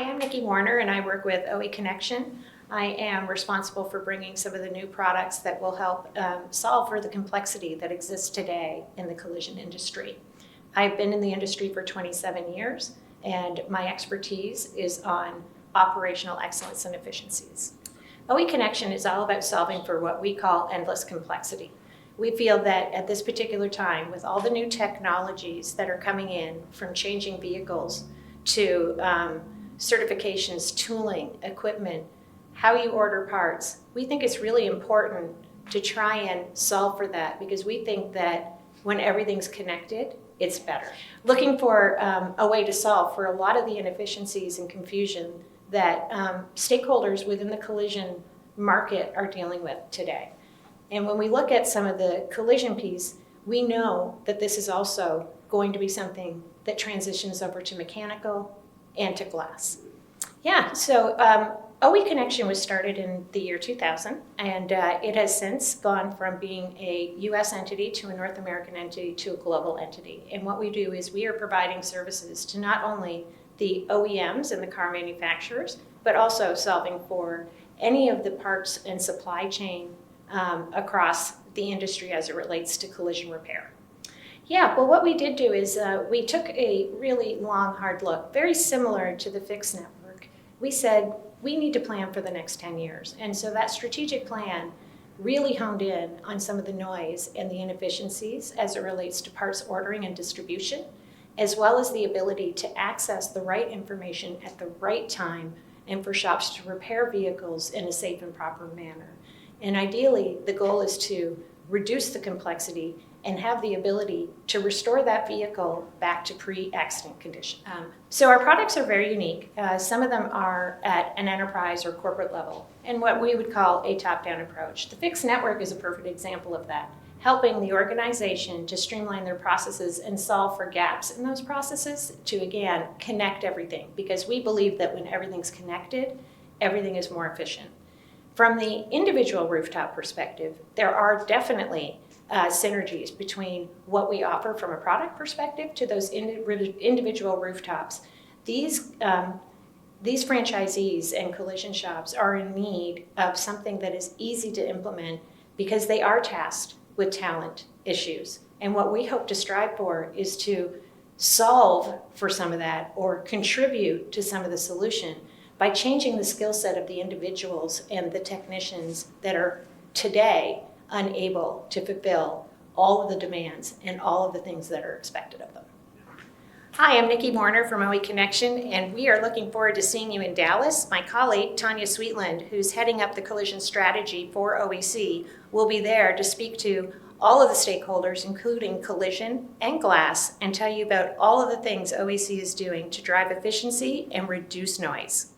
Hi, I'm Nikky Warner and I work with OE Connection. I am responsible for bringing some of the new products that will help solve for the complexity that exists today in the collision industry. I've been in the industry for 27 years and my expertise is on operational excellence and efficiencies. OE Connection is all about solving for what we call endless complexity. We feel that at this particular time, with all the new technologies that are coming in, from changing vehicles to certifications, tooling, equipment, how you order parts, we think it's really important to try and solve for that because we think that when everything's connected, it's better. Looking for a way to solve for a lot of the inefficiencies and confusion that stakeholders within the collision market are dealing with today. And when we look at some of the collision piece, we know that this is also going to be something that transitions over to mechanical and to glass. Yeah, so OE Connection was started in the year 2000, and it has since gone from being a U.S. entity to a North American entity to a global entity. And what we do is we are providing services to not only the OEMs and the car manufacturers, but also solving for any of the parts and supply chain across the industry as it relates to collision repair. Yeah, well, what we did do is we took a really long, hard look, very similar to the fixed network. We said, we need to plan for the next 10 years. And so that strategic plan really honed in on some of the noise and the inefficiencies as it relates to parts ordering and distribution, as well as the ability to access the right information at the right time and for shops to repair vehicles in a safe and proper manner. And ideally, the goal is to reduce the complexity and have the ability to restore that vehicle back to pre-accident condition. So our products are very unique. Some of them are at an enterprise or corporate level, and what we would call a top-down approach. The fixed network is a perfect example of that, helping the organization to streamline their processes and solve for gaps in those processes to, again, connect everything, because we believe that when everything's connected, everything is more efficient. From the individual rooftop perspective, there are definitely synergies between what we offer from a product perspective to those individual rooftops. These franchisees and collision shops are in need of something that is easy to implement because they are tasked with talent issues. And what we hope to strive for is to solve for some of that or contribute to some of the solution by changing the skill set of the individuals and the technicians that are today unable to fulfill all of the demands and all of the things that are expected of them. Hi, I'm Nikky Warner from OE Connection, and we are looking forward to seeing you in Dallas. My colleague, Tanya Sweetland, who's heading up the collision strategy for OEC, will be there to speak to all of the stakeholders, including collision and glass, and tell you about all of the things OEC is doing to drive efficiency and reduce noise.